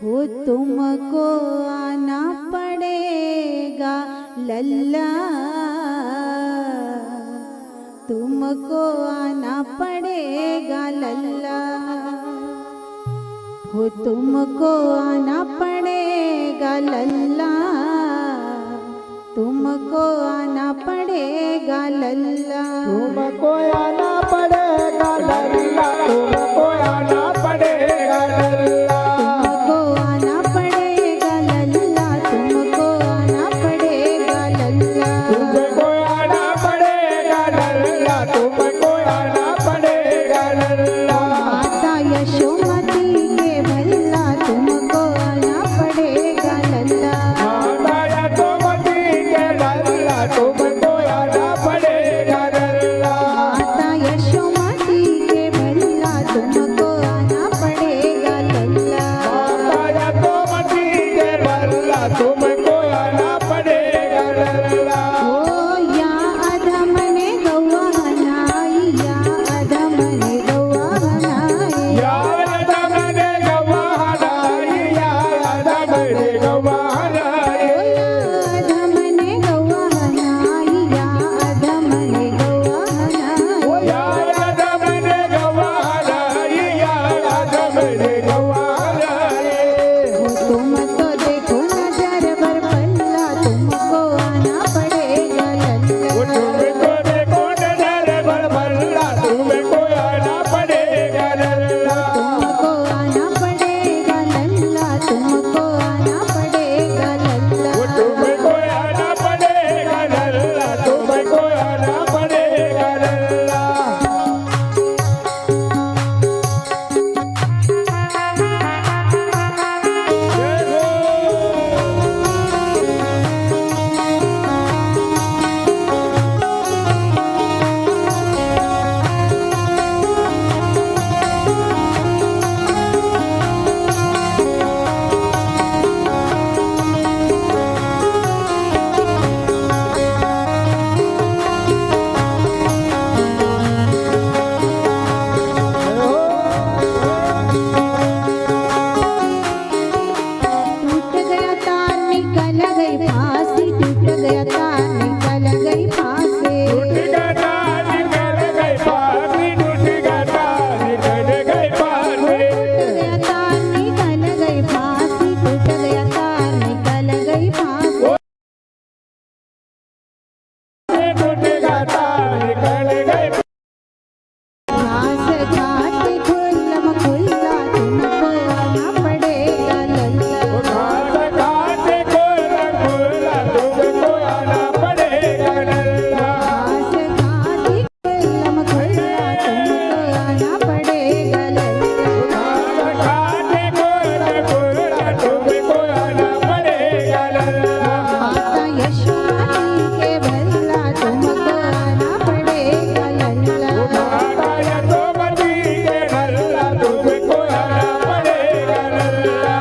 हो तुमको आना पड़ेगा लल्ला, तुमको आना पड़ेगा लल्ला, हो तुमको आना पड़ेगा लल्ला, तुमको आना पड़ेगा लल्ला, तुमको आना पड़ेगा लल्ला, तुमको आना पड़ेगा लल्ला, तुमको आना पड़ेगा लल्ला, तुमको आना पड़ेगा लल्ला, तुमको आना पड़ेगा लल्ला, तुमको आना पड़ेगा लल्ला। माता यशोमती के भल्ला तुमको आना पड़ेगा लल्ला, माता यशोमती के भल्ला तुमको आना पड़ेगा लल्ला, माता यशोमती के भल्ला तुमको आना पड़ेगा लल्ला, माता यशोमती के भल्ला तुमको आना पड़ेगा लल्ला। ओ या अधम ने गौवा हनाई, या अधम ने गौवा हनाई, या अधम ने गौवा हनाई, या अधम ने गौवा हनाई, ओ या अधम ने गौवा हनाई, या अधम ने गौवा हनाई, या अधम ने गौवा हनाई, या अधम ने गौवा हनाई। वो तुम तो देखो नजर भर पल्ला तुमको आना पड़ेगा लल्ला, तुमको देखो नजर भर भल्ला तुमको आना पड़ेगा लल्ला, तुमको आना पड़ेगा लल्ला, तुमको आना पड़ेगा लल्ला, तुमको आना पड़ेगा लल्ला, तुमको आना पड़ेगा लल्ला। टूट गया तार निकल गई फांसी, टूट गया तार निकल गई फांसी, टूट गया तार निकल गई फांसी, टूट गया तार निकल गई फांसी, टूट गया तार निकल गई फांसी, टूट गया तार निकल गई फांसी, टूट गया तार निकल गई घास घाट खुल्लम खुल्ला तुमको आना पड़ेगा लल्ला, घास घाट खुल्ला खुल्ला तुमको आना पड़ेगा लल्ला, घास घाट खुल्लम खुल्ला तुमको आना पड़ेगा लल्ला, घास घाट खुल्ला खुल्ला तुमको आना पड़ेगा लल्ला, माता यशोमती के भल्ला तुमको आना पड़ेगा लल्ला, माता यशोमती के भल्ला तुमको आना पड़ेगा लल्ला।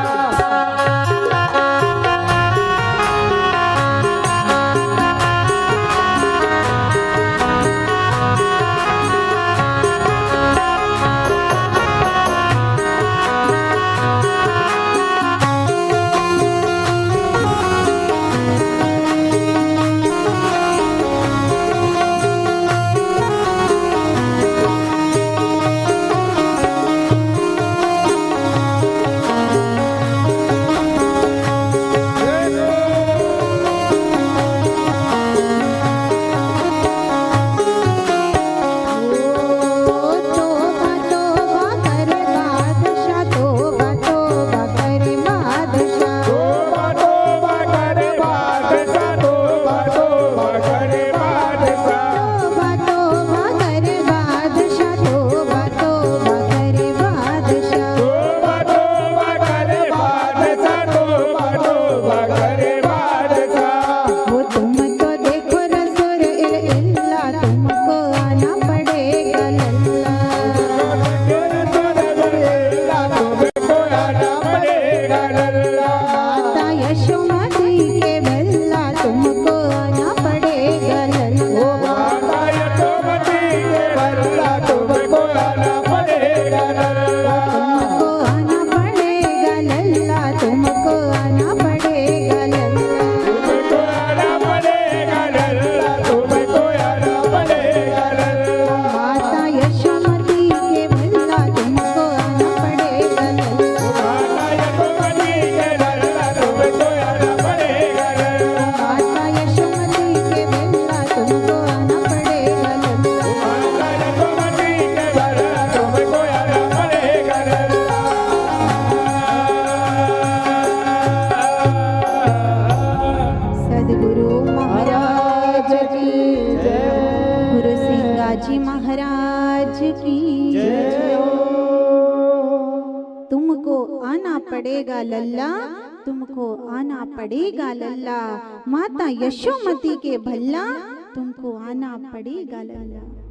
तोबा तोबा करे बादशाह, तोबा तोबा करे बादशाह, तोबा तोबा करे बादशाह, तोबा तोबा करे बादशाह, तोबा तोबा करे बादशाह, तोबा तोबा करे बादशाह, तोबा तोबा करे बादशाह, तोबा तोबा करे बादशाह। वो तुम तो देखो रसूल इल्ला तुमको आना पड़ेगा लल्ला, तुमको आना पड़ेगा लल्ला, माता यशोमती के भल्ला तुमको आना पड़ेगा लल्ला, माता यशोमती के भल्ला तुमको आना पड़ेगा लल्ला, तुमको आना पड़ेगा लल्ला, आना पड़ेगा लल्ला, तुमको आना पड़ेगा लल्ला। माता यशोमती के भल्ला, तुमको आना पड़ेगा लल्ला।